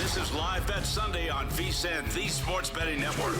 This is Live Bet Sunday on VSiN, the Sports Betting Network.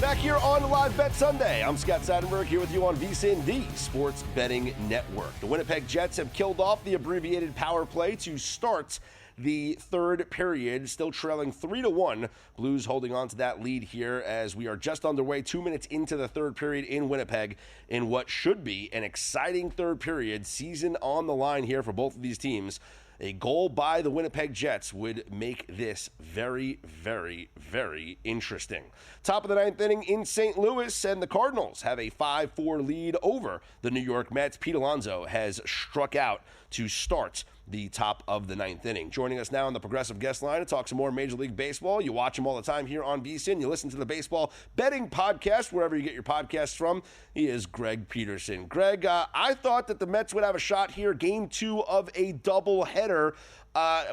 Back here on Live Bet Sunday, I'm Scott Seidenberg here with you on VSiN, the Sports Betting Network. The Winnipeg Jets have killed off the abbreviated power play to start the third period, still trailing 3-1. Blues holding on to that lead here as we are just underway, 2 minutes into the third period in Winnipeg in what should be an exciting third period. Season on the line here for both of these teams. A goal by the Winnipeg Jets would make this very, very, very interesting. Top of the ninth inning in St. Louis, and the Cardinals have a 5-4 lead over the New York Mets. Pete Alonso has struck out to start the top of the ninth inning. Joining us now on the Progressive Guest Line to talk some more Major League Baseball. You watch him all the time here on VSiN. You listen to the Baseball Betting Podcast, wherever you get your podcasts from. He is Greg Peterson. Greg, I thought that the Mets would have a shot here, game 2 of a doubleheader.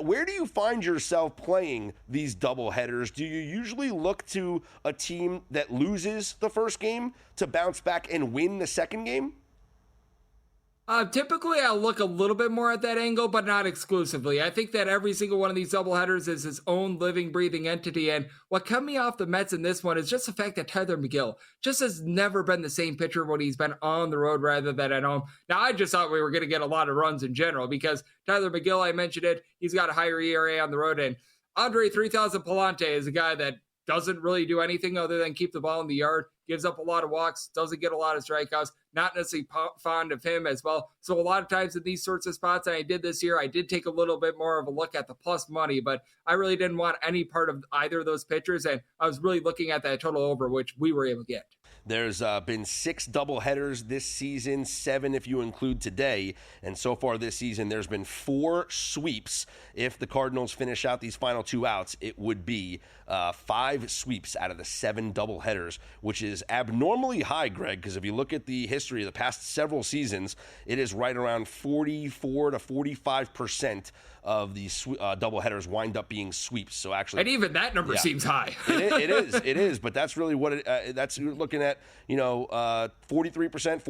Where do you find yourself playing these doubleheaders? Do you usually look to a team that loses the first game to bounce back and win the second game? Typically, I'll look a little bit more at that angle, but not exclusively. I think that every single one of these doubleheaders is its own living, breathing entity. And what cut me off the Mets in this one is just the fact that Tyler McGill just has never been the same pitcher when he's been on the road rather than at home. Now, I just thought we were going to get a lot of runs in general because Tyler McGill, I mentioned it, he's got a higher ERA on the road. And Andre 3000 Palante is a guy that doesn't really do anything other than keep the ball in the yard, gives up a lot of walks, doesn't get a lot of strikeouts, not necessarily fond of him as well. So a lot of times in these sorts of spots, and I did this year, I did take a little bit more of a look at the plus money, but I really didn't want any part of either of those pitchers, and I was really looking at that total over, which we were able to get. There's been 6 doubleheaders this season, 7 if you include today. And so far this season, there's been 4 sweeps. If the Cardinals finish out these final 2 outs, it would be 5 sweeps out of the 7 doubleheaders, which is abnormally high, Greg, because if you look at the history of the past several seasons, it is right around 44 to 45% of these doubleheaders wind up being sweeps. So actually, and even that number seems high. It is. But that's really what that's you're looking at. 43%, 45%,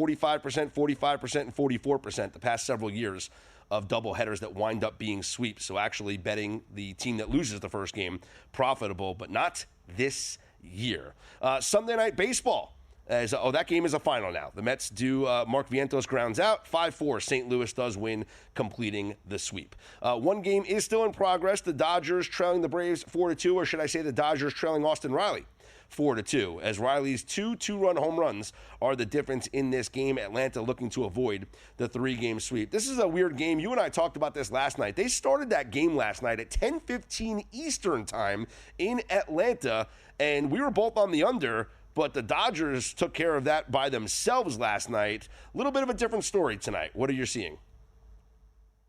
45%, and 44% the past several years of doubleheaders that wind up being sweeps. So actually betting the team that loses the first game profitable, but not this year. Sunday Night Baseball. That game is a final now. The Mets do, Mark Vientos grounds out, 5-4. St. Louis does win, completing the sweep. One game is still in progress. The Dodgers trailing the Braves 4-2, or should I say the Dodgers trailing Austin Riley 4-2, as Riley's 2 two-run home runs are the difference in this game. Atlanta looking to avoid the 3-game sweep. This is a weird game. You and I talked about this last night. They started that game last night at 10:15 Eastern time in Atlanta, and we were both on the under, but the Dodgers took care of that by themselves last night. A little bit of a different story tonight. What are you seeing?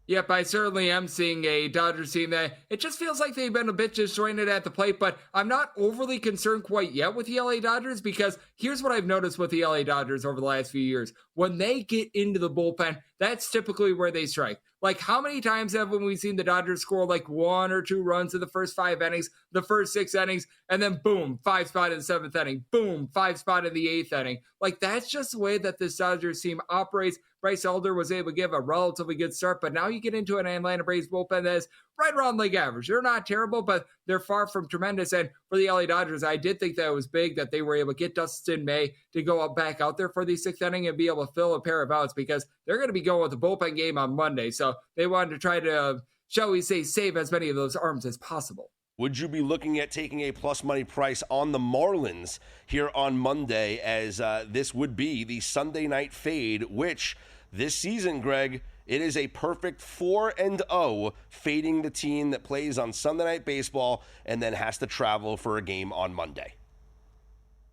Yep, I certainly am seeing a Dodgers team that it just feels like they've been a bit disjointed at the plate, but I'm not overly concerned quite yet with the LA Dodgers because here's what I've noticed with the LA Dodgers over the last few years. When they get into the bullpen, that's typically where they strike. Like, how many times have we seen the Dodgers score like 1 or 2 runs in the first 5 innings, the first 6 innings, and then boom, 5 spot in the 7th inning, boom, 5 spot in the 8th inning. Like, that's just the way that this Dodgers team operates. Bryce Elder was able to give a relatively good start, but now you get into an Atlanta Braves bullpen that is right around league average. They're not terrible, but they're far from tremendous. And for the LA Dodgers, I did think that it was big that they were able to get Dustin May to go back out there for the 6th inning and be able to fill a pair of outs because they're going to be going with the bullpen game on Monday. So they wanted to try to, shall we say, save as many of those arms as possible. Would you be looking at taking a plus money price on the Marlins here on Monday, as this would be the Sunday night fade, which this season, Greg, it is a perfect 4-0, fading the team that plays on Sunday Night Baseball and then has to travel for a game on Monday.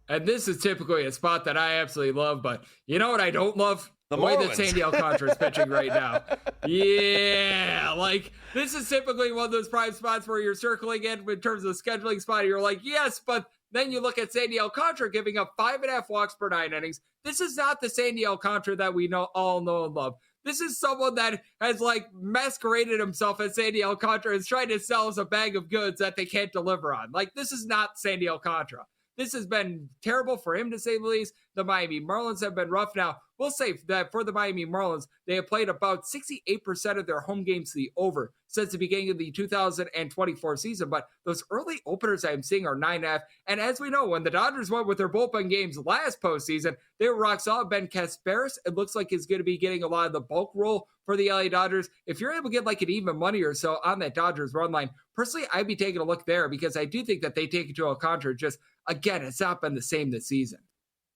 And this is typically a spot that I absolutely love, but you know what I don't love? The way that Sandy Alcantara is pitching right now. Yeah, like, this is typically one of those prime spots where you're circling in terms of the scheduling spot. You're like, yes, but then you look at Sandy Alcantara giving up 5.5 walks per 9 innings. This is not the Sandy Alcantara that we all know and love. This is someone that has, like, masqueraded himself as Sandy Alcantara and is trying to sell us a bag of goods that they can't deliver on. Like, this is not Sandy Alcantara. This has been terrible for him, to say the least. The Miami Marlins have been rough. Now, We'll say that for the Miami Marlins, they have played about 68% of their home games to the over since the beginning of the 2024 season. But those early openers I'm seeing are 9.5. And as we know, when the Dodgers went with their bullpen games last postseason, they were rock solid. Ben Casparis, it looks like, is going to be getting a lot of the bulk role for the LA Dodgers. If you're able to get like an even money or so on that Dodgers run line, personally, I'd be taking a look there because I do think that they take it to a contra. Just, again, it's not been the same this season.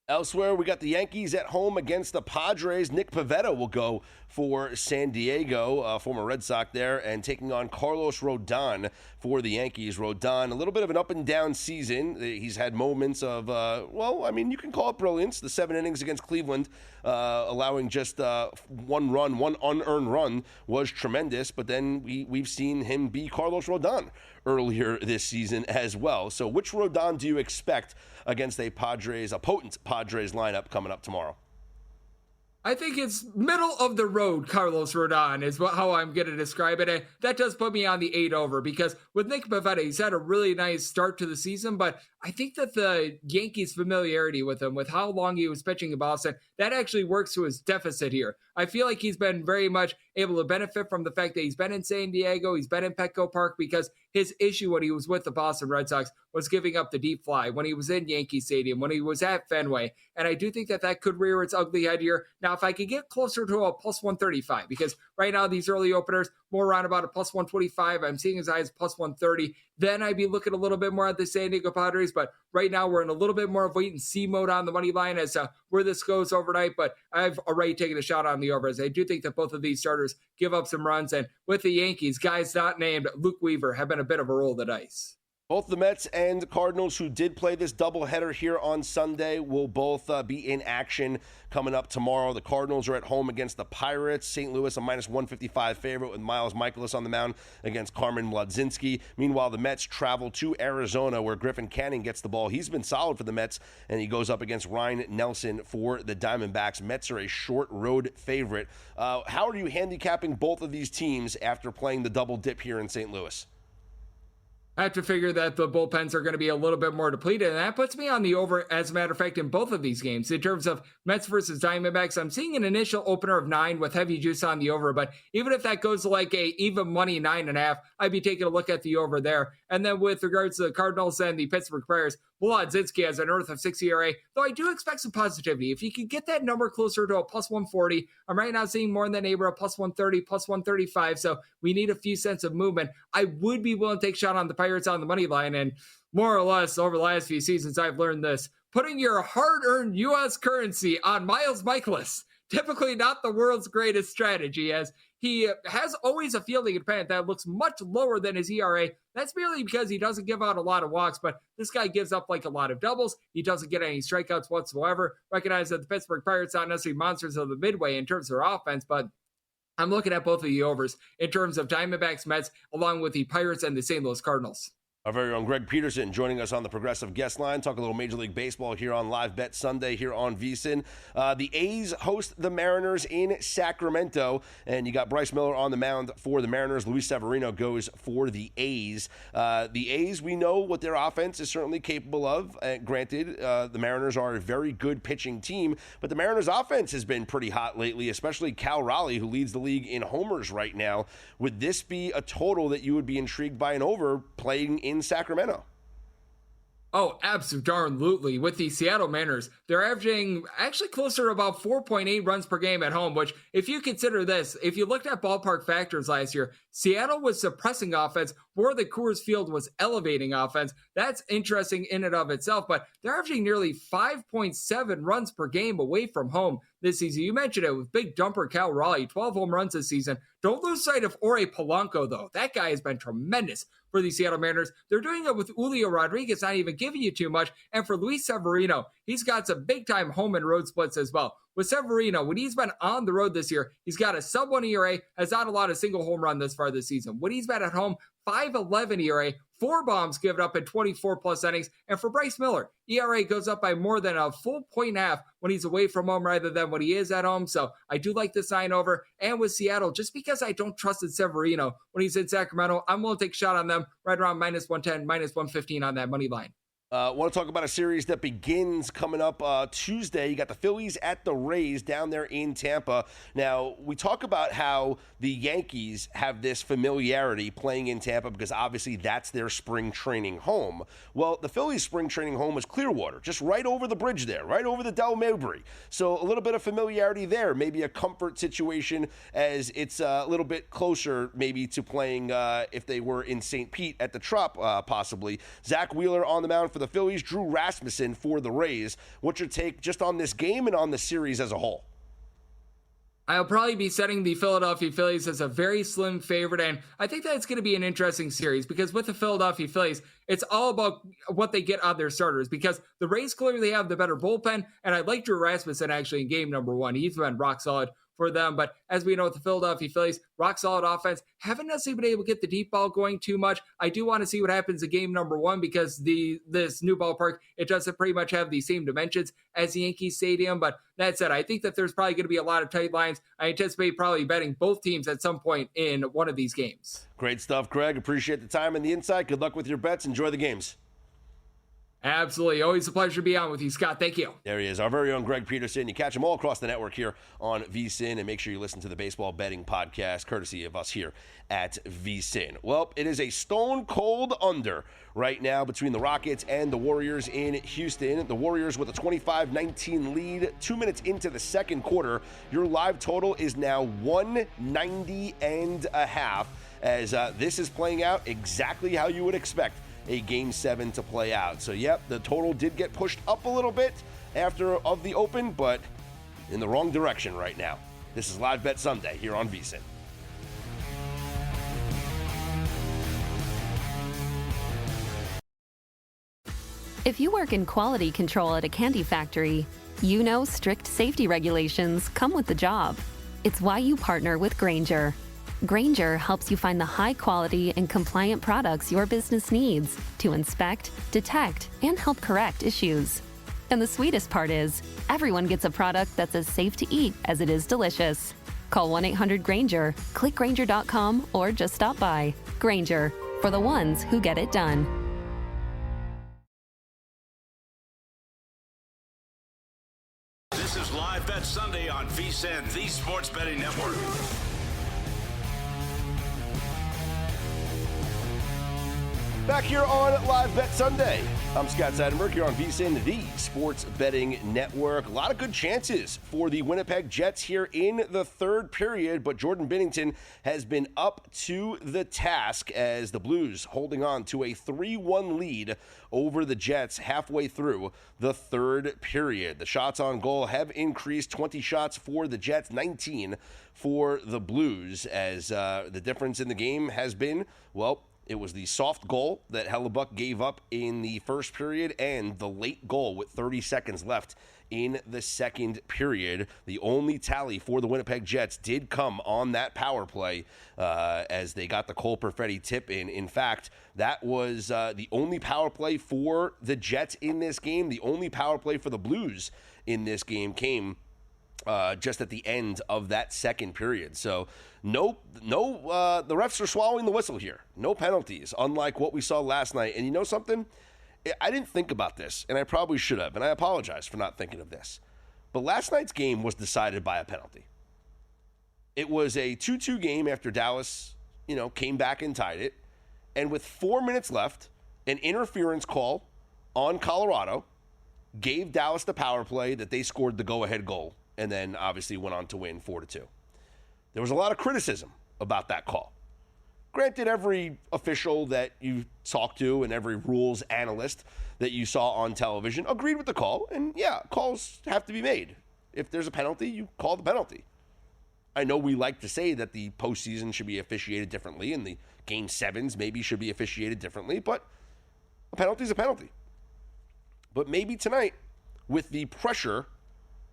Elsewhere, we got the Yankees at home against the Padres. Nick Pivetta will go for San Diego, former Red Sox there, and taking on Carlos Rodon for the Yankees. Rodon, a little bit of an up-and-down season. He's had moments of, you can call it brilliance. The 7 innings against Cleveland, allowing just one unearned run was tremendous. But then we've seen him be Carlos Rodon earlier this season as well. So which Rodon do you expect against a potent Padres lineup coming up tomorrow? I think it's middle of the road Carlos Rodon is how I'm going to describe it. And that does put me on the 8 over because with Nick Pivetta, he's had a really nice start to the season, but I think that the Yankees' familiarity with him, with how long he was pitching in Boston, that actually works to his deficit here. I feel like he's been very much able to benefit from the fact that he's been in San Diego, he's been in Petco Park, because his issue when he was with the Boston Red Sox was giving up the deep fly, when he was in Yankee Stadium, when he was at Fenway. And I do think that that could rear its ugly head here. Now, if I could get closer to a plus 135, because right now these early openers, more around about a plus 125, I'm seeing as high as plus 130, then I'd be looking a little bit more at the San Diego Padres. But right now we're in a little bit more of wait and see mode on the money line as to where this goes overnight. But I've already taken a shot on the overs. I do think that both of these starters give up some runs. And with the Yankees, guys not named Luke Weaver have been a bit of a roll of the dice. Both the Mets and Cardinals, who did play this doubleheader here on Sunday, will both be in action coming up tomorrow. The Cardinals are at home against the Pirates. St. Louis, a minus 155 favorite with Miles Mikolas on the mound against Carmen Mlodzinski. Meanwhile, the Mets travel to Arizona, where Griffin Canning gets the ball. He's been solid for the Mets, and he goes up against Ryan Nelson for the Diamondbacks. Mets are a short road favorite. How are you handicapping both of these teams after playing the double dip here in St. Louis? I have to figure that the bullpens are going to be a little bit more depleted, and that puts me on the over, as a matter of fact, in both of these games. In terms of Mets versus Diamondbacks, I'm seeing an initial opener of 9 with heavy juice on the over, but even if that goes to like a even money 9.5, I'd be taking a look at the over there. And then with regards to the Cardinals and the Pittsburgh Pirates, Mlodzinski has a north of 6 ERA, though I do expect some positivity. If you could get that number closer to a plus 140, I'm right now seeing more in that neighborhood, plus 130, plus 135, so we need a few cents of movement. I would be willing to take a shot on the Pirates on the money line, and more or less over the last few seasons, I've learned this. Putting your hard-earned U.S. currency on Miles Mikolas, typically not the world's greatest strategy, as he has always a fielding independent that looks much lower than his ERA. That's merely because he doesn't give out a lot of walks, but this guy gives up like a lot of doubles. He doesn't get any strikeouts whatsoever. Recognize that the Pittsburgh Pirates not necessarily monsters of the midway in terms of their offense, but I'm looking at both of the overs in terms of Diamondbacks, Mets, along with the Pirates and the St. Louis Cardinals. Our very own Greg Peterson joining us on the Progressive Guest Line. Talk a little Major League Baseball here on Live Bet Sunday here on VSiN. The A's host the Mariners in Sacramento, and you got Bryce Miller on the mound for the Mariners. Luis Severino goes for the A's. The A's, we know what their offense is certainly capable of. Granted, the Mariners are a very good pitching team, but the Mariners' offense has been pretty hot lately, especially Cal Raleigh, who leads the league in homers right now. Would this be a total that you would be intrigued by an over playing in Sacramento? Oh, absolutely. With the Seattle Mariners, they're averaging actually closer to about 4.8 runs per game at home, which if you consider this, if you looked at ballpark factors last year, Seattle was suppressing offense where the Coors Field was elevating offense. That's interesting in and of itself, but they're averaging nearly 5.7 runs per game away from home this season. You mentioned it with big dumper Cal Raleigh, 12 home runs this season. Don't lose sight of Ore Polanco, though. That guy has been tremendous for the Seattle Mariners. They're doing it with Julio Rodriguez, not even giving you too much. And for Luis Severino, he's got some big-time home and road splits as well. With Severino, when he's been on the road this year, he's got a sub-1 ERA, has not allowed a single home run this far this season. When he's been at home, 5.11 ERA, 4 bombs given up in 24-plus innings. And for Bryce Miller, ERA goes up by more than a full 1.5 when he's away from home rather than when he is at home. So I do like the sign over. And with Seattle, just because I don't trust in Severino when he's in Sacramento, I'm willing to take a shot on them right around minus 110, minus 115 on that money line. Want to talk about a series that begins coming up Tuesday. You got the Phillies at the Rays down there in Tampa. Now, we talk about how the Yankees have this familiarity playing in Tampa because obviously that's their spring training home. Well, the Phillies' spring training home is Clearwater, just right over the bridge there, right over the Del Mabry. So a little bit of familiarity there, maybe a comfort situation as it's a little bit closer maybe to playing if they were in St. Pete at the Trop possibly. Zach Wheeler on the mound for the Phillies, Drew Rasmussen for the Rays. What's your take just on this game and on the series as a whole? I'll probably be setting the Philadelphia Phillies as a very slim favorite, and I think that it's going to be an interesting series because with the Philadelphia Phillies, it's all about what they get out of their starters because the Rays clearly have the better bullpen, and I like Drew Rasmussen actually in game number one. He's been rock solid for them, but as we know with the Philadelphia Phillies, rock solid offense, haven't necessarily been able to get the deep ball going too much. I do want to see what happens in game number one because this new ballpark, it doesn't pretty much have the same dimensions as the Yankee Stadium, but that said, I think that there's probably going to be a lot of tight lines. I anticipate probably betting both teams at some point in one of these games. Great stuff, Greg. Appreciate the time and the insight. Good luck with your bets. Enjoy the games. Absolutely. Always a pleasure to be on with you, Scott. Thank you. There he is, our very own Greg Peterson. You catch him all across the network here on VSiN, and make sure you listen to the baseball betting podcast, courtesy of us here at VSiN. Well, it is a stone cold under right now between the Rockets and the Warriors in Houston. The Warriors with a 25-19 lead, 2 minutes into the second quarter. Your live total is now 190.5 as this is playing out exactly how you would expect a Game 7 to play out. So, yep, the total did get pushed up a little bit after of the open, but in the wrong direction right now. This is Live Bet Sunday here on VSiN. If you work in quality control at a candy factory, you know strict safety regulations come with the job. It's why you partner with Grainger. Grainger helps you find the high-quality and compliant products your business needs to inspect, detect, and help correct issues. And the sweetest part is, everyone gets a product that's as safe to eat as it is delicious. Call 1-800-GRAINGER, click Grainger.com, or just stop by. Grainger, for the ones who get it done. This is Live Bet Sunday on VSiN, the Sports Betting Network. Back here on Live Bet Sunday. I'm Scott Seidenberg here on VSiN, the Sports Betting Network. A lot of good chances for the Winnipeg Jets here in the third period, but Jordan Binnington has been up to the task as the Blues holding on to a 3-1 lead over the Jets halfway through the third period. The shots on goal have increased, 20 shots for the Jets, 19 for the Blues, as the difference in the game has been, well, it was the soft goal that Hellebuck gave up in the first period and the late goal with 30 seconds left in the second period. The only tally for the Winnipeg Jets did come on that power play as they got the Cole Perfetti tip in. In fact, that was the only power play for the Jets in this game. The only power play for the Blues in this game came just at the end of that second period. So no, the refs are swallowing the whistle here. No penalties, unlike what we saw last night. And you know something? I didn't think about this, and I probably should have, and I apologize for not thinking of this. But last night's game was decided by a penalty. It was a 2-2 game after Dallas, came back and tied it. And with 4 minutes left, an interference call on Colorado gave Dallas the power play that they scored the go-ahead goal, and then obviously went on to win 4-2. There was a lot of criticism about that call. Granted, every official that you talk to and every rules analyst that you saw on television agreed with the call, and yeah, calls have to be made. If there's a penalty, you call the penalty. I know we like to say that the postseason should be officiated differently and the Game 7s maybe should be officiated differently, but a penalty is a penalty. But maybe tonight, with the pressure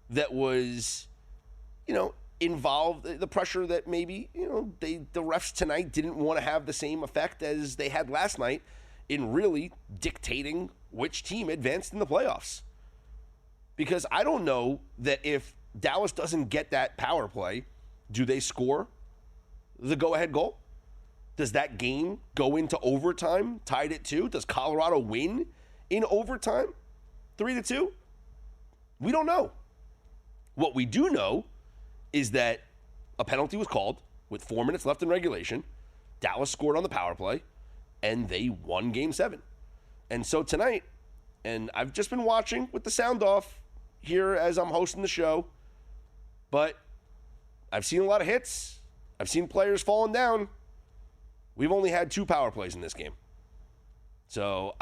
that was, involved, the pressure that maybe, the refs tonight didn't want to have the same effect as they had last night in really dictating which team advanced in the playoffs. Because I don't know that if Dallas doesn't get that power play, do they score the go-ahead goal? Does that game go into overtime, tied at 2? Does Colorado win in overtime, 3-2? We don't know. What we do know is that a penalty was called with 4 minutes left in regulation. Dallas scored on the power play, and they won Game 7. And so tonight, and I've just been watching with the sound off here as I'm hosting the show, but I've seen a lot of hits. I've seen players falling down. We've only had 2 power plays in this game. So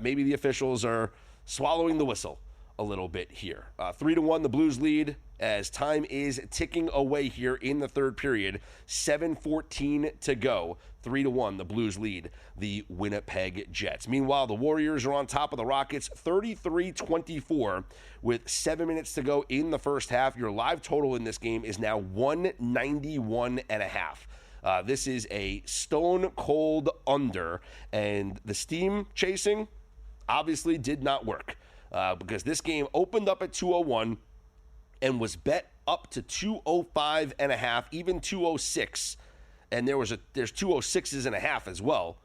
maybe the officials are swallowing the whistle a little bit here. 3-1, the Blues lead as time is ticking away here in the third period. 7:14 to go. 3-1, the Blues lead the Winnipeg Jets. Meanwhile, the Warriors are on top of the Rockets, 33-24 with 7 minutes to go in the first half. Your live total in this game is now 191.5. This is a stone cold under, and the steam chasing obviously did not work. Because this game opened up at 201 and was bet up to 205.5, even 206. And there's 206s and a half as well.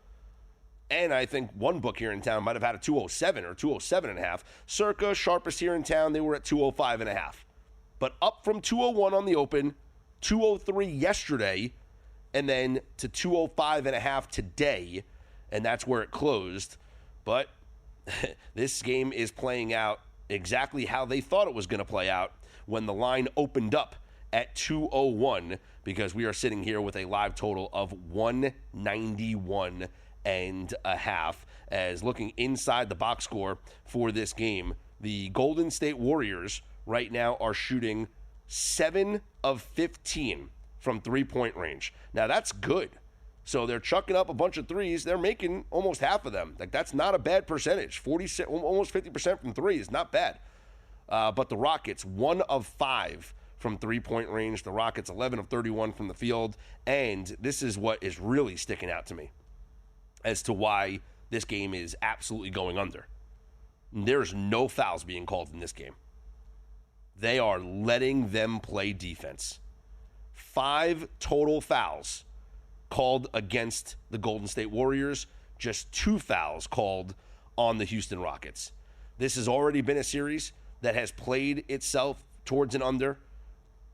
And I think one book here in town might have had a 207 or 207.5. Circa, sharpest here in town, they were at 205.5. But up from 201 on the open, 203 yesterday, and then to 205.5 today. And that's where it closed. But this game is playing out exactly how they thought it was going to play out when the line opened up at 201, because we are sitting here with a live total of 191.5. As looking inside the box score for this game, the Golden State Warriors right now are shooting 7 of 15 from three-point range. Now, that's good. So they're chucking up a bunch of threes. They're making almost half of them. Like, that's not a bad percentage. 40, almost 50% from three is not bad. But the Rockets, 1 of 5 from three-point range. The Rockets, 11 of 31 from the field. And this is what is really sticking out to me as to why this game is absolutely going under. There's no fouls being called in this game. They are letting them play defense. 5 total fouls called against the Golden State Warriors, just 2 fouls called on the Houston Rockets. This has already been a series that has played itself towards an under.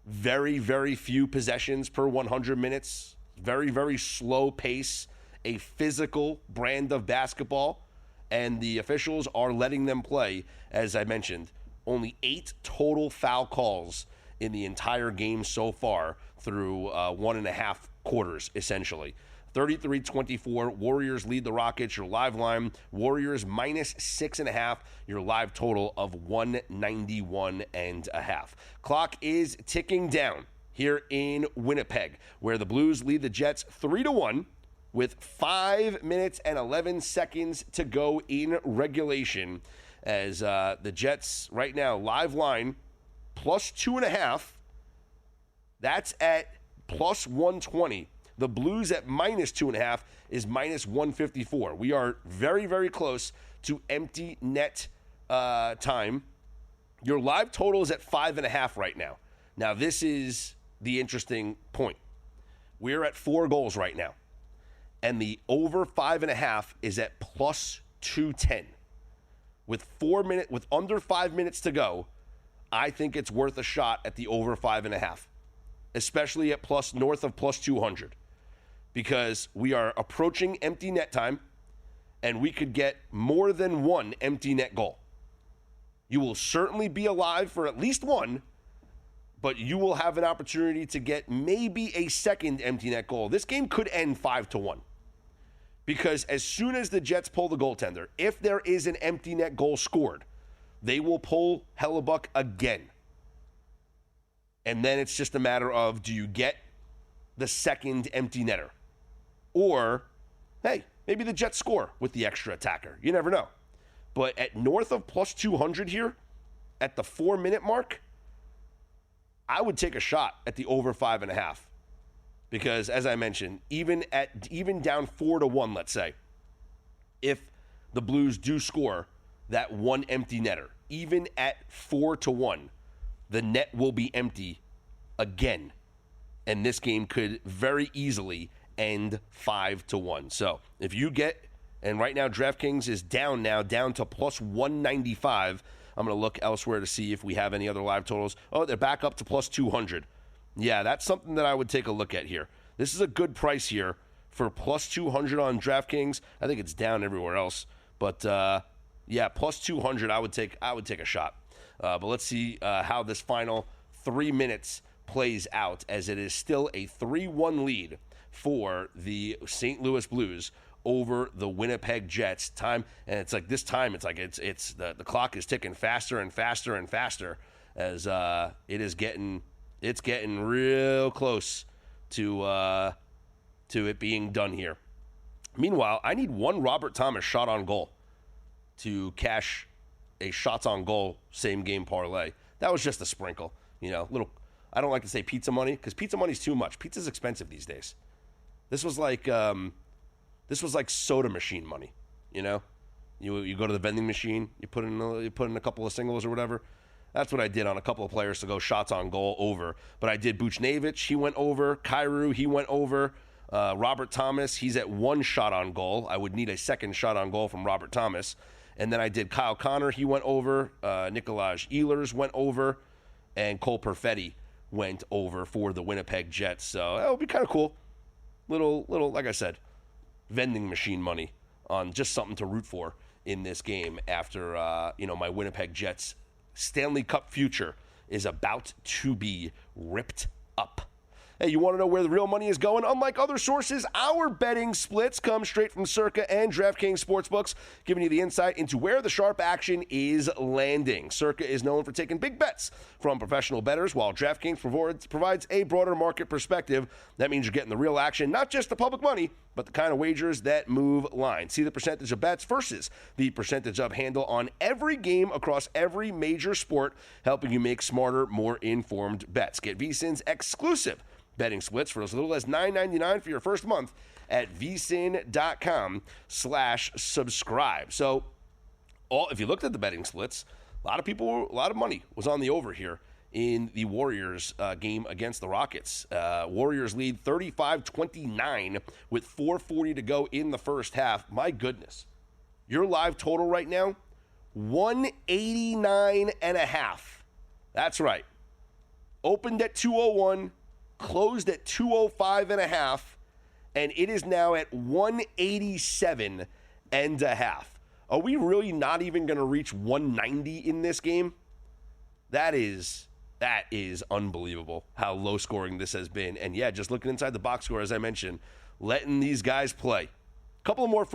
Very, very few possessions per 100 minutes. Very, very slow pace. A physical brand of basketball. And the officials are letting them play. As I mentioned, only 8 total foul calls in the entire game so far through 1.5 quarters, essentially. 33-24, Warriors lead the Rockets. Your live line, Warriors minus 6.5. Your live total of 191.5. Clock is ticking down here in Winnipeg, where the Blues lead the Jets 3-1 with 5 minutes and 11 seconds to go in regulation. As the Jets right now, live line, plus 2.5. That's at plus 120. The Blues at minus 2.5 is minus 154. We are very, very close to empty net time. Your live total is at 5.5 right now. Now, this is the interesting point. We're at 4 goals right now. And the over 5.5 is at plus 210. With under 5 minutes to go, I think it's worth a shot at the over 5.5. Especially at north of plus 200, because we are approaching empty net time, and we could get more than 1 empty net goal. You will certainly be alive for at least 1, but you will have an opportunity to get maybe a second empty net goal. This game could end 5-1, because as soon as the Jets pull the goaltender, if there is an empty net goal scored, they will pull Hellebuck again. And then it's just a matter of, do you get the second empty netter? Or, hey, maybe the Jets score with the extra attacker. You never know. But at north of plus 200 here, at the 4-minute mark, I would take a shot at the over 5.5. Because, as I mentioned, even down 4-1, let's say, if the Blues do score that 1 empty netter, even at 4-1, the net will be empty again. And this game could very easily end 5-1. So if you get And right now, DraftKings is down to plus 195. I'm going to look elsewhere to see if we have any other live totals. Oh, they're back up to plus 200. Yeah, that's something that I would take a look at here. This is a good price here for plus 200 on DraftKings. I think it's down everywhere else. But, yeah, plus 200, I would take a shot. But let's see how this final 3 minutes plays out, as it is still a 3-1 lead for the St. Louis Blues over the Winnipeg Jets. Time, and it's like this time, it's like it's the clock is ticking faster and faster and faster as it's getting real close to it being done here. Meanwhile, I need one Robert Thomas shot on goal to cash a shots on goal same game parlay. That was just a sprinkle, little. I don't like to say pizza money because pizza money's too much. Pizza's expensive these days. This was like soda machine money, You go to the vending machine, you put in a couple of singles or whatever. That's what I did on a couple of players to go shots on goal over. But I did Buchnevich, he went over. Kyrou, he went over. Robert Thomas, he's at one shot on goal. I would need a second shot on goal from Robert Thomas. And then I did Kyle Connor, he went over. Nikolaj Ehlers went over. And Cole Perfetti went over for the Winnipeg Jets. So that would be kind of cool. Little, like I said, vending machine money on just something to root for in this game after, my Winnipeg Jets Stanley Cup future is about to be ripped up. Hey, you want to know where the real money is going? Unlike other sources, our betting splits come straight from Circa and DraftKings Sportsbooks, giving you the insight into where the sharp action is landing. Circa is known for taking big bets from professional bettors, while DraftKings provides a broader market perspective. That means you're getting the real action, not just the public money, but the kind of wagers that move lines. See the percentage of bets versus the percentage of handle on every game across every major sport, helping you make smarter, more informed bets. Get VSiN's exclusive betting splits for as little as $9.99 for your first month at vsin.com/subscribe. So if you looked at the betting splits, a lot of money was on the over here in the Warriors game against the Rockets. Warriors lead 35-29 with 4:40 to go in the first half. My goodness. Your live total right now, 189.5. That's right. Opened at 201, closed at 205.5, and it is now at 187.5. Are we really not even going to reach 190 in this game? That is unbelievable how low scoring this has been. And yeah, just looking inside the box score, as I mentioned, letting these guys play. Couple more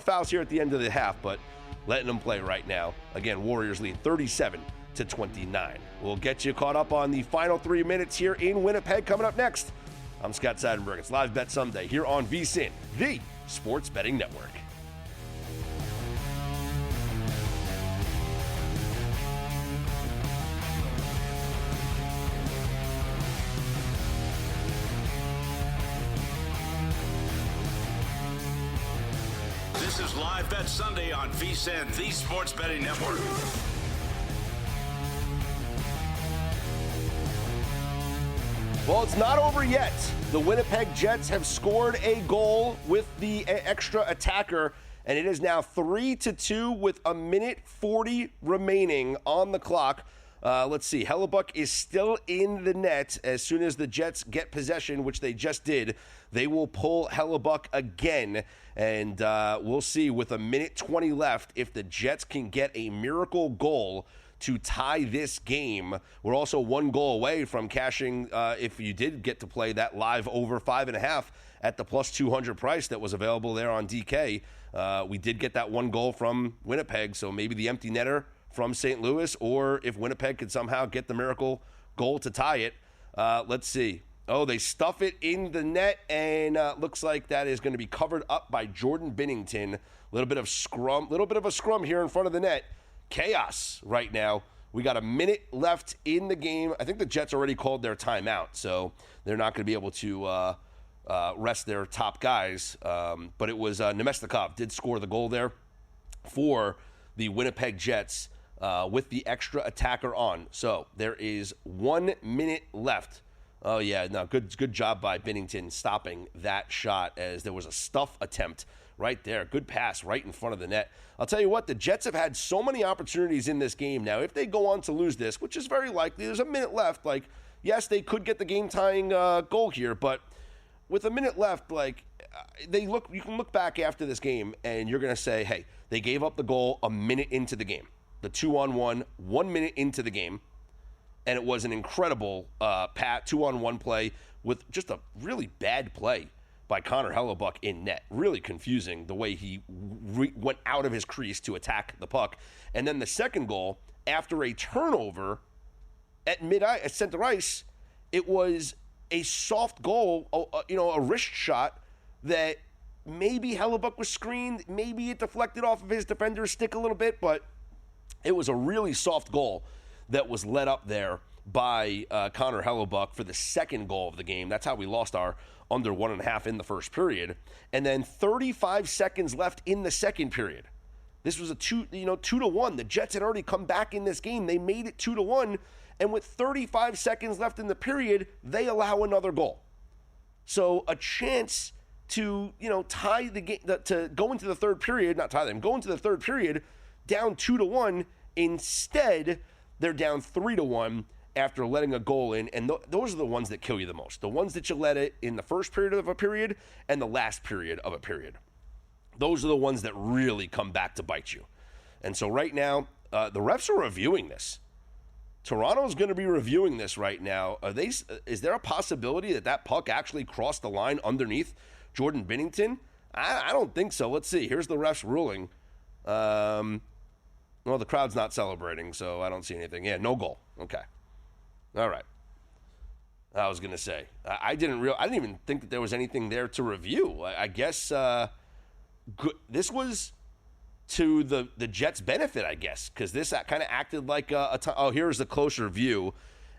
fouls here at the end of the half, but letting them play right now. Again, Warriors lead 37-29. We'll get you caught up on the final 3 minutes here in Winnipeg coming up next. I'm Scott Seidenberg. It's Live Bet Sunday here on VSiN, the Sports Betting Network. This is Live Bet Sunday on VSiN, the Sports Betting Network. Well, it's not over yet. The Winnipeg Jets have scored a goal with the extra attacker, and it is now 3-2 with 1:40 remaining on the clock. Let's see. Hellebuck is still in the net. As soon as the Jets get possession, which they just did, they will pull Hellebuck again. And we'll see with 1:20 left if the Jets can get a miracle goal to tie this game. We're also one goal away from cashing, if you did get to play that live over 5.5 at the plus 200 price that was available there on DK. We did get that one goal from Winnipeg, so maybe the empty netter from St. Louis, or if Winnipeg could somehow get the miracle goal to tie it. Let's see. Oh, they stuff it in the net, and looks like that is going to be covered up by Jordan Binnington. A little bit of a scrum here in front of the net. Chaos right now. We got a minute left in the game. I think the Jets already called their timeout, so they're not going to be able to rest their top guys. But it was Nemestikov did score the goal there for the Winnipeg Jets with the extra attacker on. So there is 1 minute left. Oh, yeah, no, good job by Binnington stopping that shot, as there was a stuff attempt right there. Good pass right in front of the net. I'll tell you what, the Jets have had so many opportunities in this game. Now, if they go on to lose this, which is very likely, there's a minute left. Like, yes, they could get the game-tying goal here, but with a minute left, like, you can look back after this game, and you're going to say, hey, they gave up the goal a minute into the game. The 2-on-1, 1 minute into the game, and it was an incredible 2-on-1 play with just a really bad play by Connor Hellebuck in net. Really confusing the way he went out of his crease to attack the puck. And then the second goal, after a turnover at center ice, it was a soft goal, a wrist shot that maybe Hellebuck was screened, maybe it deflected off of his defender's stick a little bit, but it was a really soft goal that was let up there by Connor Hellebuck for the second goal of the game. That's how we lost our under 1.5 in the first period. And then 35 seconds left in the second period. This was a 2-1. The Jets had already come back in this game. They made it 2-1. And with 35 seconds left in the period, they allow another goal. So a chance to, tie the game, to go into the third period, not tie them, go into the third period down 2-1. Instead, they're down 3-1 after letting a goal in, and those are the ones that kill you the most. The ones that you let it in the first period of a period and the last period of a period. Those are the ones that really come back to bite you. And so right now, the refs are reviewing this. Toronto's going to be reviewing this right now. Is there a possibility that puck actually crossed the line underneath Jordan Binnington? I don't think so. Let's see. Here's the refs ruling. Well, the crowd's not celebrating, so I don't see anything. Yeah, no goal. Okay. All right. I was going to say, I didn't even think that there was anything there to review. I guess this was to the Jets' benefit, I guess, because this kind of acted like here's the closer view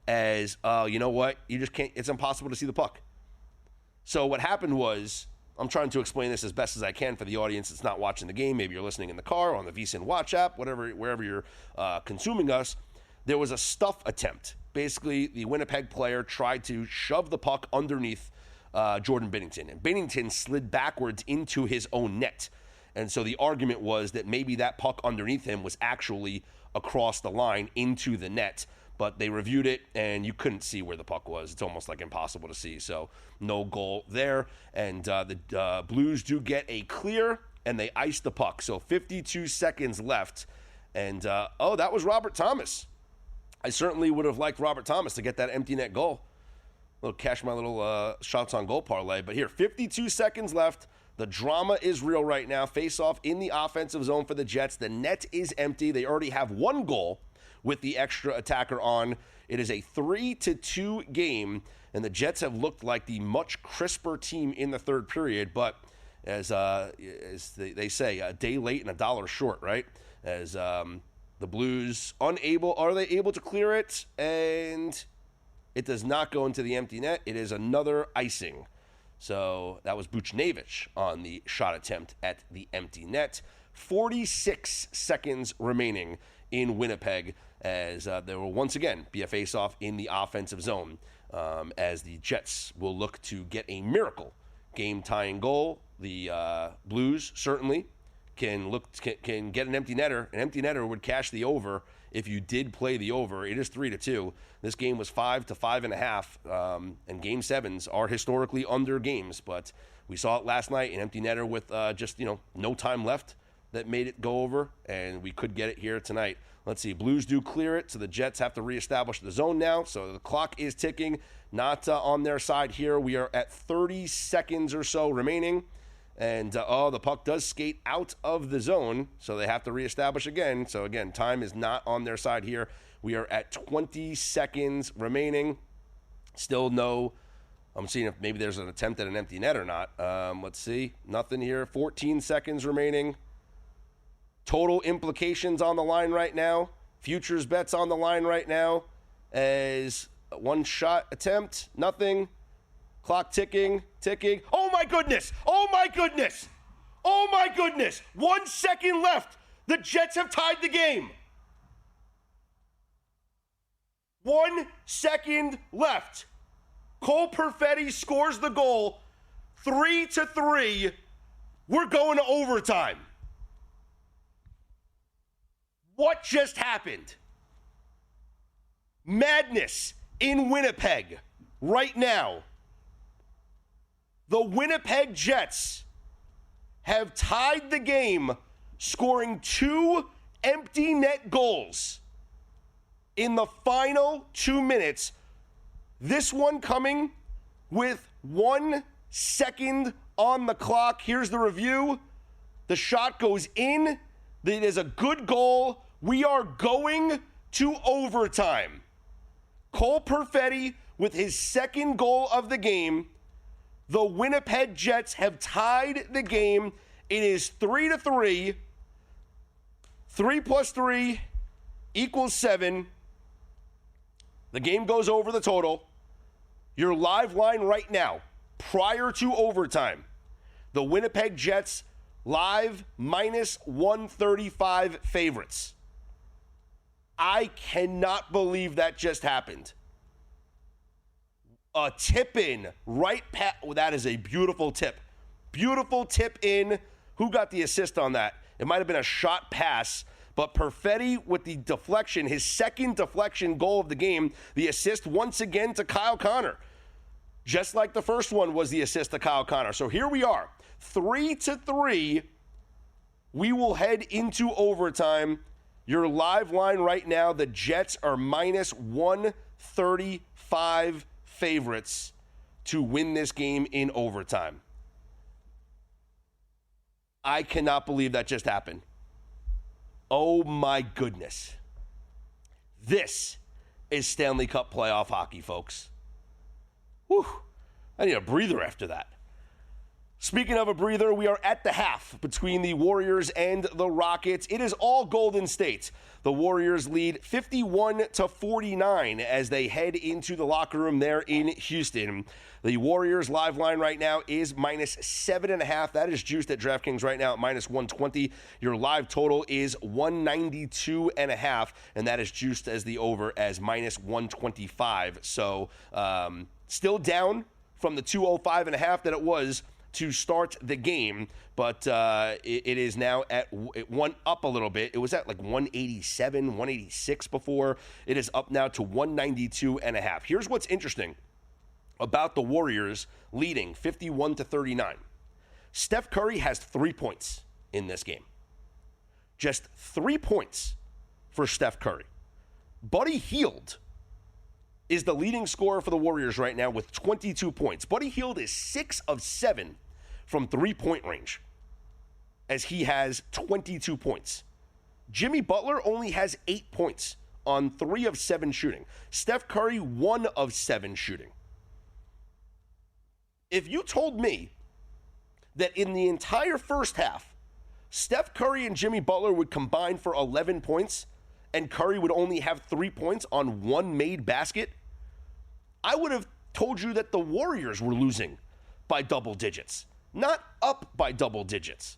as, you know what, you just can't, it's impossible to see the puck. So what happened was, I'm trying to explain this as best as I can for the audience that's not watching the game. Maybe you're listening in the car or on the VSiN Watch app, wherever you're consuming us. There was a stuff attempt. Basically, the Winnipeg player tried to shove the puck underneath Jordan Binnington, and Binnington slid backwards into his own net. And so the argument was that maybe that puck underneath him was actually across the line into the net, but they reviewed it, and you couldn't see where the puck was. It's almost like impossible to see, so no goal there. And the Blues do get a clear, and they ice the puck. So 52 seconds left, and that was Robert Thomas. I certainly would have liked Robert Thomas to get that empty net goal. Cash my little shots on goal parlay. But here, 52 seconds left. The drama is real right now. Face-off in the offensive zone for the Jets. The net is empty. They already have one goal with the extra attacker on. It is a 3-2 game, and the Jets have looked like the much crisper team in the third period. But as they say, a day late and a dollar short, right? As the Blues are they able to clear it? And it does not go into the empty net. It is another icing. So that was Buchnevich on the shot attempt at the empty net. 46 seconds remaining in Winnipeg as there will once again be a face-off in the offensive zone as the Jets will look to get a miracle game-tying goal. The Blues certainly can get an empty netter. An empty netter would cash the over if you did play the over. It is 3-2. This game was 5 to 5.5, and game sevens are historically under games. But we saw it last night, an empty netter with just no time left that made it go over, and we could get it here tonight. Let's see. Blues do clear it, so the Jets have to reestablish the zone now. So the clock is ticking, not on their side here. We are at 30 seconds or so remaining. And, the puck does skate out of the zone, so they have to reestablish again. So, again, time is not on their side here. We are at 20 seconds remaining. Still no. I'm seeing if maybe there's an attempt at an empty net or not. Let's see. Nothing here. 14 seconds remaining. Total implications on the line right now. Futures bets on the line right now. As one shot attempt. Nothing. Clock ticking. Oh, my goodness. 1 second left. The Jets have tied the game. 1 second left. Cole Perfetti scores the goal. 3-3. We're going to overtime. What just happened? Madness in Winnipeg right now. The Winnipeg Jets have tied the game, scoring 2 empty net goals in the final 2 minutes. This one coming with 1 second on the clock. Here's the review. The shot goes in. It is a good goal. We are going to overtime. Cole Perfetti with his second goal of the game. The Winnipeg Jets have tied the game. It is 3-3. 3 plus 3 equals 7. The game goes over the total. Your live line right now, prior to overtime, the Winnipeg Jets live minus 135 favorites. I cannot believe that just happened. A tip in right past. Oh, that is a beautiful tip. Beautiful tip in. Who got the assist on that? It might have been a shot pass, but Perfetti with the deflection, his second deflection goal of the game, the assist once again to Kyle Connor. Just like the first one was the assist to Kyle Connor. So here we are, 3-3. We will head into overtime. Your live line right now, the Jets are minus 135 favorites to win this game in overtime. I cannot believe that just happened. Oh my goodness. This is Stanley Cup playoff hockey, folks. Whew. I need a breather after that. Speaking of a breather, we are at the half between the Warriors and the Rockets. It is all Golden State. The Warriors lead 51-49 as they head into the locker room there in Houston. The Warriors live line right now is minus 7.5. That is juiced at DraftKings right now at minus 120. Your live total is 192.5, and that is juiced as the over as minus 125. So still down from the 205.5 that it was to start the game, but it is now it went up a little bit. It was at like 187, 186 before. It is up now to 192.5. Here's what's interesting about the Warriors leading 51-39. Steph Curry has 3 points in this game. Just 3 points for Steph Curry. Buddy Hield is the leading scorer for the Warriors right now with 22 points. Buddy Hield is 6 of 7 from three-point range as he has 22 points. Jimmy Butler only has 8 points on 3 of 7 shooting. Steph Curry, 1 of 7 shooting. If you told me that in the entire first half, Steph Curry and Jimmy Butler would combine for 11 points and Curry would only have 3 points on 1 made basket, I would have told you that the Warriors were losing by double digits, not up by double digits.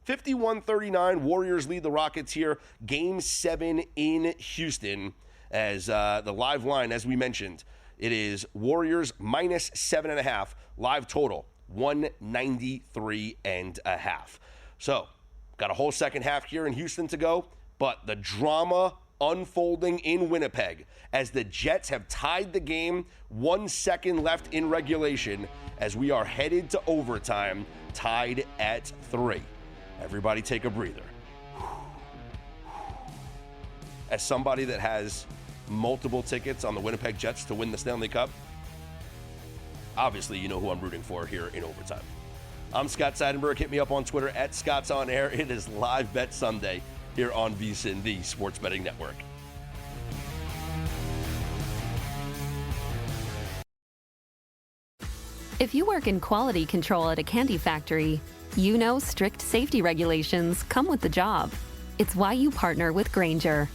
51-39, Warriors lead the Rockets here. Game 7 in Houston as the live line, as we mentioned, it is Warriors minus 7.5. Live total, 193.5. So, got a whole second half here in Houston to go, but the drama unfolding in Winnipeg as the Jets have tied the game, 1 second left in regulation as we are headed to overtime, tied at 3. Everybody take a breather. As somebody that has multiple tickets on the Winnipeg Jets to win the Stanley Cup, obviously you know who I'm rooting for here in overtime. I'm Scott Seidenberg. Hit me up on Twitter at Scott's On Air. It is Live Bet Sunday here on VSiN, the Sports Betting Network. If you work in quality control at a candy factory, you know strict safety regulations come with the job. It's why you partner with Grainger.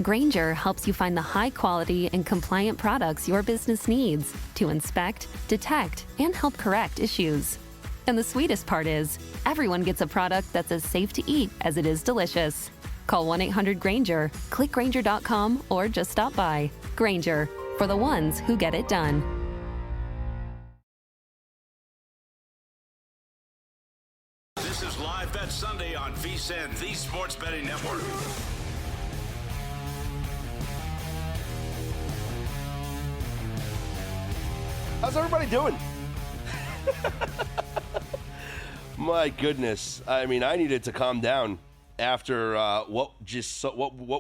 Grainger helps you find the high-quality and compliant products your business needs to inspect, detect, and help correct issues. And the sweetest part is, everyone gets a product that's as safe to eat as it is delicious. Call 1-800-GRAINGER, click Grainger.com, or just stop by. Grainger, for the ones who get it done. This is Live Bet Sunday on VSiN, the Sports Betting Network. How's everybody doing? My goodness. I mean, I needed to calm down after what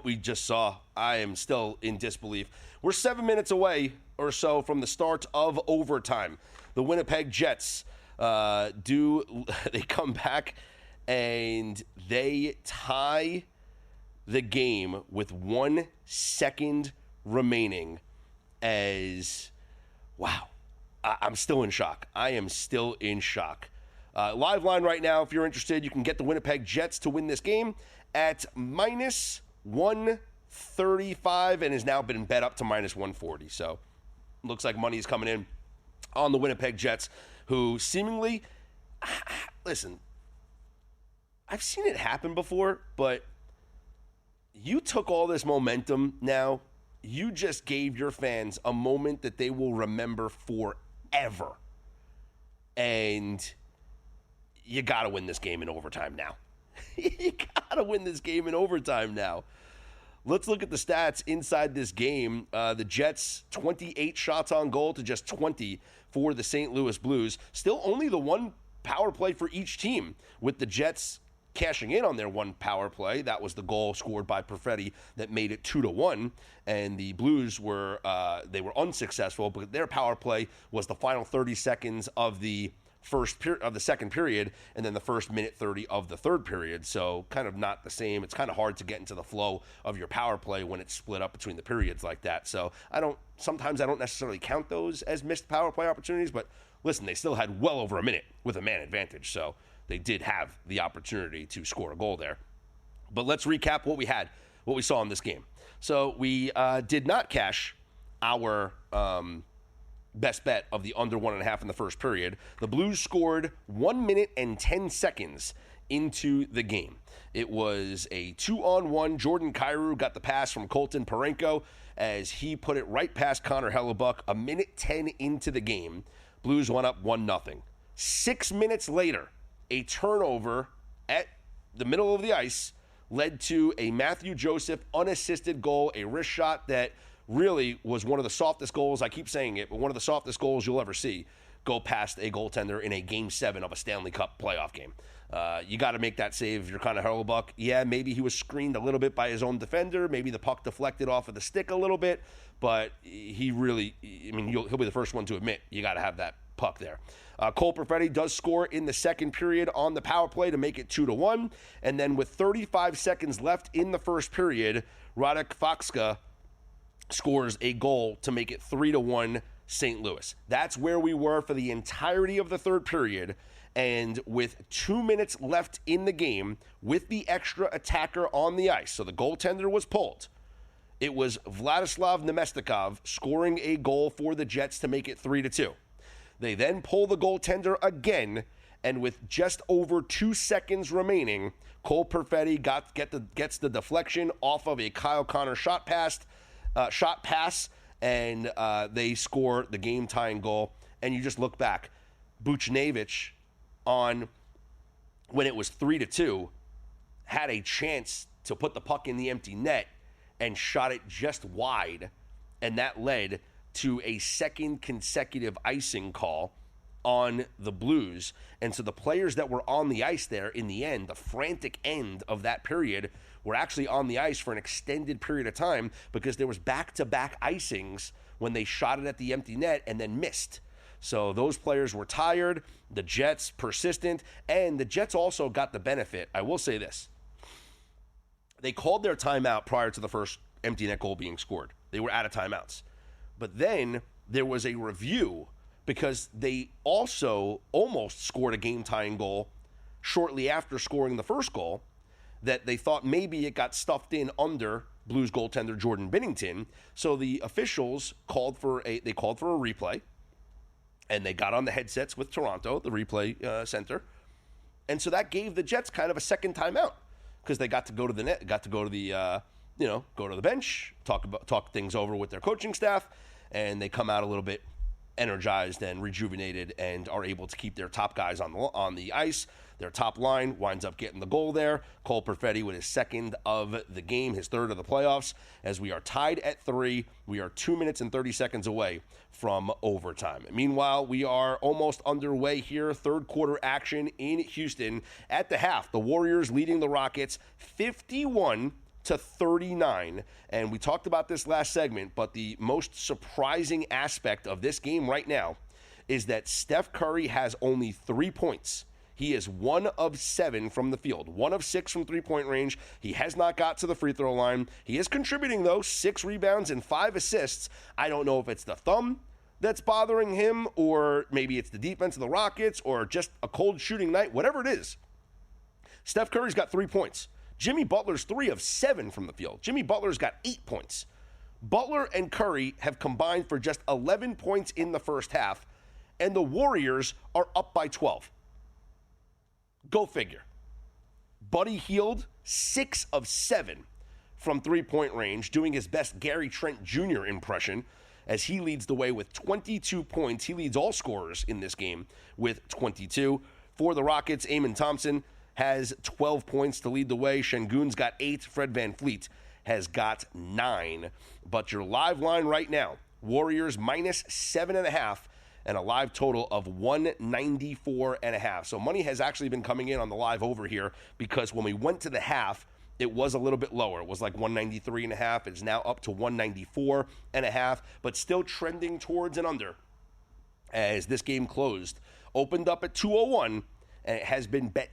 we just saw. I am still in disbelief. We're 7 minutes away or so from the start of overtime. The Winnipeg Jets they come back and they tie the game with 1 second remaining wow. I'm still in shock. I am still in shock. Live line right now, if you're interested, you can get the Winnipeg Jets to win this game at minus 135 and has now been bet up to minus 140. So looks like money is coming in on the Winnipeg Jets, who seemingly, listen, I've seen it happen before, but you took all this momentum now. You just gave your fans a moment that they will remember forever. And you got to win this game in overtime now. You got to win this game in overtime now. Let's look at the stats inside this game. The Jets, 28 shots on goal to just 20 for the St. Louis Blues. Still only the one power play for each team, with the Jets cashing in on their one power play. That was the goal scored by Perfetti that made it 2-1. And the Blues were unsuccessful, but their power play was the final 30 seconds of the second period, and then the first minute 30 of the third period. So kind of not the same. It's kind of hard to get into the flow of your power play when it's split up between the periods like that. So sometimes I don't necessarily count those as missed power play opportunities, but listen, they still had well over a minute with a man advantage. So they did have the opportunity to score a goal there. But let's recap what we saw in this game. So we did not cash our best bet of the under 1.5 in the first period. The Blues scored 1 minute and 10 seconds into the game. It was a 2-on-1. Jordan Kyrou got the pass from Colton Parenko as he put it right past Connor Hellebuck. A minute 10 into the game, Blues went up 1-0. 6 minutes later, a turnover at the middle of the ice led to a Matthew Joseph unassisted goal, a wrist shot that really was one of the softest goals, I keep saying it, but one of the softest goals you'll ever see go past a goaltender in a Game 7 of a Stanley Cup playoff game. You got to make that save if you're kind of Hurlbuck. Yeah, maybe he was screened a little bit by his own defender. Maybe the puck deflected off of the stick a little bit, but he really, he'll be the first one to admit you got to have that puck there. Cole Perfetti does score in the second period on the power play to make it 2-1. And then with 35 seconds left in the first period, Radek Faksa scores a goal to make it 3-1 St. Louis. That's where we were for the entirety of the third period. And with 2 minutes left in the game, with the extra attacker on the ice, so the goaltender was pulled, it was Vladislav Nemestikov scoring a goal for the Jets to make it 3-2. They then pull the goaltender again, and with just over 2 seconds remaining, Cole Perfetti gets the deflection off of a Kyle Connor shot pass, and they score the game-tying goal. And you just look back, Buchnevich, on when it was 3-2, had a chance to put the puck in the empty net and shot it just wide, and that led to a second consecutive icing call on the Blues. And so the players that were on the ice there in the end, the frantic end of that period, were actually on the ice for an extended period of time because there was back-to-back icings when they shot it at the empty net and then missed. So those players were tired, the Jets persistent, and the Jets also got the benefit. I will say this. They called their timeout prior to the first empty net goal being scored. They were out of timeouts. But then there was a review because they also almost scored a game-tying goal shortly after scoring the first goal that they thought maybe it got stuffed in under Blues goaltender Jordan Binnington. So the officials called for a replay, and they got on the headsets with Toronto, the replay center. And so that gave the Jets kind of a second timeout because they got to go to the net, got to go to the go to the bench, talk things over with their coaching staff, and they come out a little bit energized and rejuvenated and are able to keep their top guys on the ice. Their top line winds up getting the goal there. Cole Perfetti with his second of the game, his third of the playoffs. As we are tied at 3, we are 2 minutes and 30 seconds away from overtime. Meanwhile, we are almost underway here. Third quarter action in Houston. At the half, the Warriors leading the Rockets 51-39. And we talked about this last segment, but the most surprising aspect of this game right now is that Steph Curry has only 3 points. He is 1 of 7 from the field, 1 of 6 from three-point range. He has not got to the free throw line. He is contributing, though, 6 rebounds and 5 assists. I don't know if it's the thumb that's bothering him, or maybe it's the defense of the Rockets, or just a cold shooting night, whatever it is. Steph Curry's got 3 points. Jimmy Butler's 3 of 7 from the field. Jimmy Butler's got 8 points. Butler and Curry have combined for just 11 points in the first half, and the Warriors are up by 12. Go figure. Buddy Hield, 6 of 7 from three-point range, doing his best Gary Trent Jr. impression as he leads the way with 22 points. He leads all scorers in this game with 22. For the Rockets, Amen Thompson has 12 points to lead the way. Şengün's got 8. Fred VanVleet has got 9. But your live line right now, Warriors minus 7.5, and a live total of 194.5. So money has actually been coming in on the live over here, because when we went to the half, it was a little bit lower. It was like 193.5. It's now up to 194.5, but still trending towards an under as this game closed. Opened up at 201, and it has been bet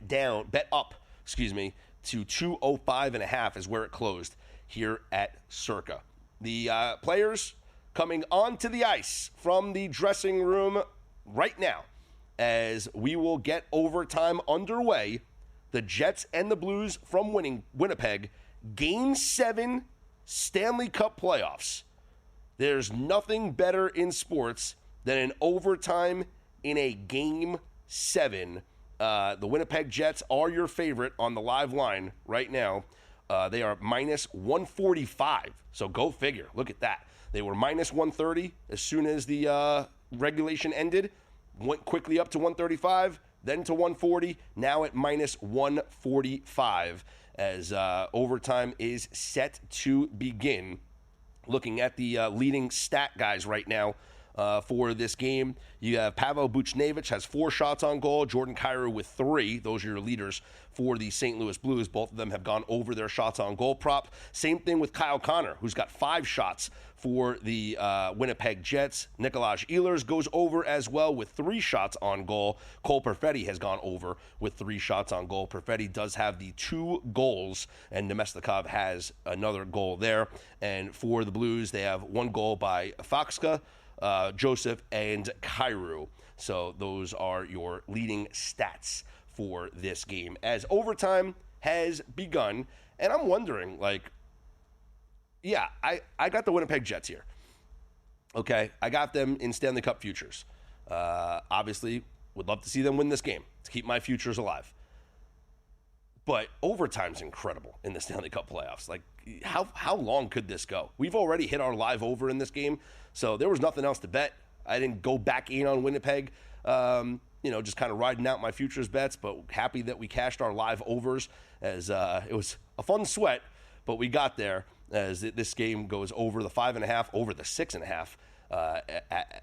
up to 205.5 is where it closed here at Circa. The players coming onto the ice from the dressing room right now as we will get overtime underway. The Jets and the Blues from Winnipeg, Game 7 Stanley Cup Playoffs. There's nothing better in sports than an overtime in a Game 7. The Winnipeg Jets are your favorite on the live line right now. They are minus 145, so go figure. Look at that. They were minus 130 as soon as the regulation ended, went quickly up to 135, then to 140, now at minus 145 as overtime is set to begin. Looking at the leading stat guys right now for this game, you have Pavel Buchnevich has 4 shots on goal, Jordan Kyrou with 3. Those are your leaders for the St. Louis Blues. Both of them have gone over their shots on goal prop. Same thing with Kyle Connor, who's got 5 shots for the Winnipeg Jets. Nikolaj Ehlers goes over as well with 3 shots on goal. Cole Perfetti has gone over with 3 shots on goal. Perfetti does have the 2 goals, and Nemestikov has another goal there. And for the Blues, they have 1 goal by Faksa, Joseph, and Kyrou. So those are your leading stats for this game as overtime has begun. And I'm wondering, I got the Winnipeg Jets here. Okay, I got them in Stanley Cup futures. Obviously, would love to see them win this game to keep my futures alive. But overtime's incredible in the Stanley Cup playoffs. How long could this go? We've already hit our live over in this game, so there was nothing else to bet. I didn't go back in on Winnipeg, just kind of riding out my futures bets, but happy that we cashed our live overs as it was a fun sweat, but we got there as this game goes over the 5.5, over the 6.5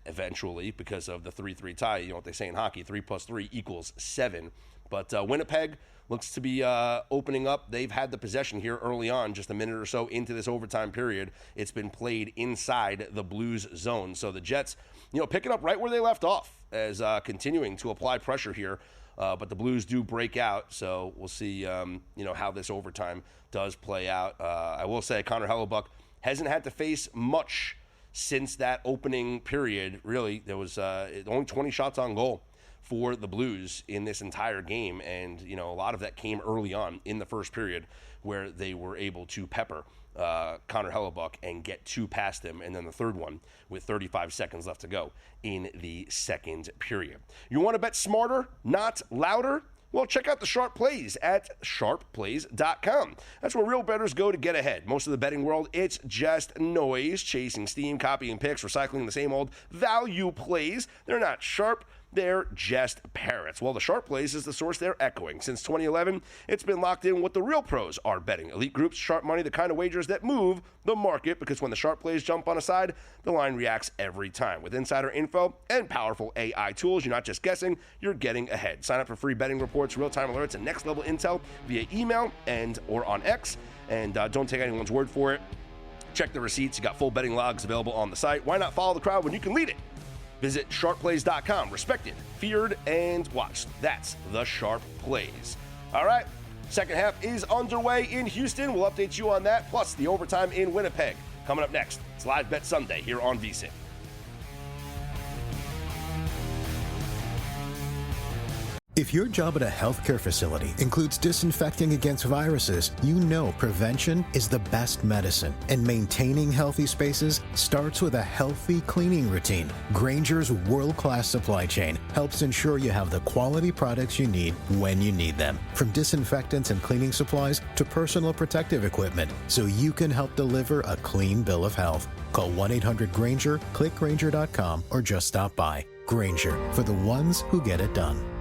eventually because of the 3-3 tie. You know what they say in hockey, 3 + 3 = 7. But Winnipeg looks to be opening up. They've had the possession here early on, just a minute or so into this overtime period. It's been played inside the Blues zone. So the Jets, picking up right where they left off as continuing to apply pressure here. But the Blues do break out, so we'll see, how this overtime does play out. I will say Connor Hellebuck hasn't had to face much since that opening period. Really, there was only 20 shots on goal for the Blues in this entire game, and a lot of that came early on in the first period where they were able to pepper Connor Hellebuck and get 2 past him, and then the third one with 35 seconds left to go in the second period. You want to bet smarter, not louder? Well, check out the Sharp Plays at sharpplays.com. That's where real bettors go to get ahead. Most of the betting world, it's just noise, chasing steam, copying picks, recycling the same old value plays. They're not sharp. they're just parrots. Well, the Sharp Plays is the source they're echoing. Since 2011, it's been locked in what the real pros are betting. Elite groups, sharp money, the kind of wagers that move the market, because when the Sharp Plays jump on a side, the line reacts every time. With insider info and powerful AI tools, you're not just guessing, you're getting ahead. Sign up for free betting reports, real-time alerts, and next-level intel via email and or on X. And don't take anyone's word for it. Check the receipts. You got full betting logs available on the site. Why not follow the crowd when you can lead it? Visit sharpplays.com. Respected, feared, and watched. That's the Sharp Plays. All right, second half is underway in Houston. We'll update you on that, plus the overtime in Winnipeg. Coming up next, it's Live Bet Sunday here on VSiN. If your job at a healthcare facility includes disinfecting against viruses, you know prevention is the best medicine. And maintaining healthy spaces starts with a healthy cleaning routine. Grainger's world-class supply chain helps ensure you have the quality products you need when you need them. From disinfectants and cleaning supplies to personal protective equipment, so you can help deliver a clean bill of health. Call 1-800-GRAINGER, click Grainger.com, or just stop by. Grainger, for the ones who get it done.